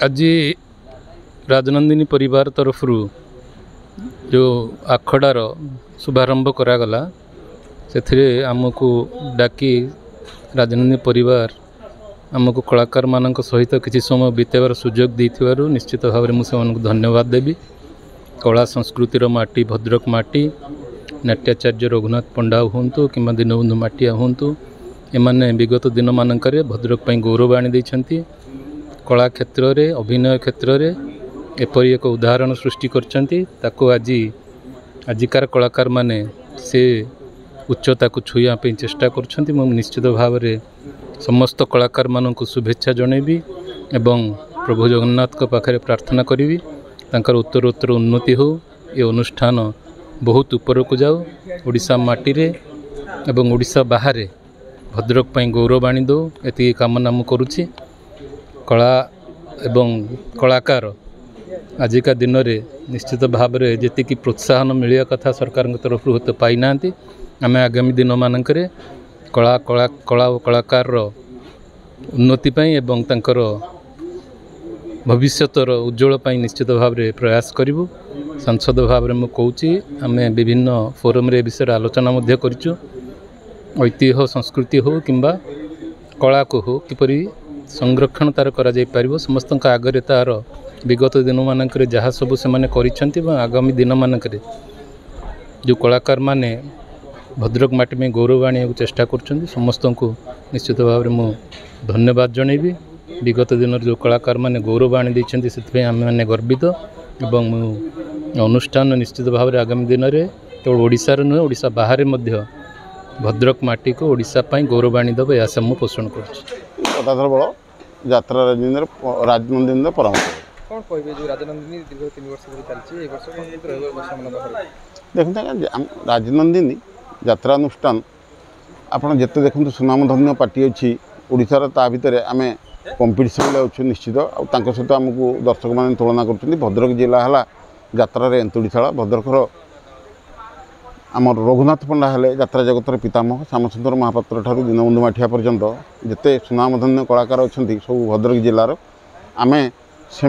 आज राजनंदिनी परिवार तरफ जो आखड़ार शुभारंभ करागला से आमको डाकी राजनंदिनी परिवार आमको कलाकार मान सहित किसी समय बीतेबार सुजोग देथिबारु निश्चित भाव में मुझे धन्यवाद देवी। कला संस्कृतिर माटी भद्रक माटी नाट्याचार्य रघुनाथ पंडा हूँ कि दीनबंधु माटिया हूँ एमाने विगत दिन मानक भद्रक गौरव आनी कला क्षेत्र में अभिनय क्षेत्र में एपरी एक उदाहरण सृष्टि करको आजिकार कलाकार माने से उच्चता को छुआ चेष्टा कर निश्चित भाव में समस्त कलाकार मानक शुभेच्छा जनइबी एवं प्रभु जगन्नाथ को पाखे प्रार्थना करी तांकर उत्तरोत्तर उन्नति हो ये अनुष्ठान बहुत ऊपर को जाओ ओडिशा माटी रे एवं ओडिशा बाहर भद्रक पाई गौरव आनी दो एति कामना मु करुछि। कला एवं कलाकार आजिका दिन में निश्चित भाव में जी प्रोत्साहन मिलिया कथा सरकार तरफ हूँ तो पाई ना आम आगामी दिन मानक कला कला कला और कलाकार उन्नति एवं तांकर भविष्यतर उज्ज्वल निश्चित भाव में प्रयास करूँ। सांसद भाव में मुझे आम विभिन्न फोरम रे विषय आलोचना करूँ ऐतिह्य संस्कृति हो किंबा कला को हो किपरि संरक्षण तार करा जाई परिबो समस्त आगरे तार विगत दिन मानक जहाँ सब से माने करिसेंति आगामी दिन मानक जो कलाकार माने भद्रक माटी में गौरव आने को चेष्टा कर समस्त को निश्चित भाव में मु धन्यवाद जनइबी। विगत दिन जो कलाकार माने गौरव आनी देइछन्ति सेति आम मैंने गर्वित एवं अनुष्ठान निश्चित भाव में आगामी दिन में केवल ओडिशा नुहे ओडिशा बाहर मध्य भद्रक माटी को ओडिशा पाई गौरव आनी दब आशा मु पोषण कर बड़ यात्रा राजनंदिनी परामर्श कौन कहबे जो राजनंदिनी दीर्घ 3 वर्ष धरि चलछि ए वर्ष कोन देखते हैं राजनंदिनी यात्रानुष्ठान आपड़ जिते देखते सुनामधन्य पार्टी अच्छी ओडिशार ता भितर आम कंपिटिशन अच्छे निश्चित आउ सहित आमको दर्शक मैंने तुलना कर भद्रक जिला है यात्रा एंतुड़ीशाला भद्रकर आम रघुनाथ पंडा हेले यात्रा जगतर पितामह श्यामसुंदर महापात्र ठारू दीनबंधु माठिया पर्यंत जिते सुनामधन्य कलाकार अच्छा सब भद्रक जिलार आम से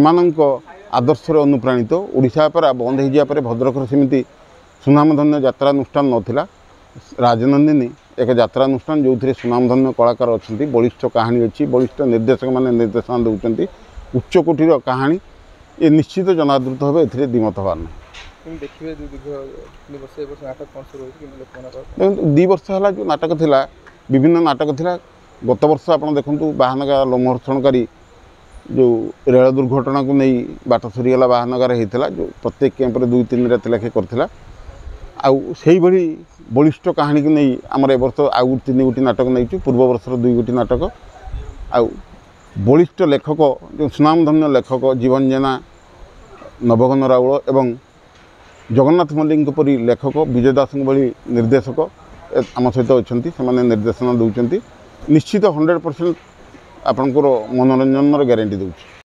आदर्श अनुप्राणित ओडिशा पर बंद हो जापर भद्रकर सेमती सुनामधन्य यात्रानुष्ठान नाला राजनंदिनी एक यात्रानुष्ठान जो थे सुनामधन्य कलाकार अच्छा बलिष्ठ कहानी अच्छी बलिष्ठ निर्देशक मैंने निर्देशना दौरान उच्चकोटीर कहानी ये निश्चित जनादृत हे ए दिमत हबार ना देखिए 2 वर्ष है जो नाटक थिला विभिन्न नाटक थिला गत वर्ष आप देखु बाहानगा लोमहर्षणकारी जो रेल दुर्घटना को नहीं बाट सरीगला बाहानगार होता जो प्रत्येक कैंप्रे 2-3 रात लेखे करथिला आउ से भली बलिष्ठ कहानी को नहीं आमर ए वर्ष आउ 3 गोटी नाटक नहीं पूर्व वर्षर 2 गोटी नाटक आउ बलिष्ठ लेखक जो सुनामधन्य लेखक जीवन जेना नवघन राउल एवं जगन्नाथ मल्लिक परी लेखक विजय दास भली निर्देशक आम सहित अच्छा से निर्देशना दौरान निश्चित 100% आपंकर मनोरंजन ग्यारंटी दूँ।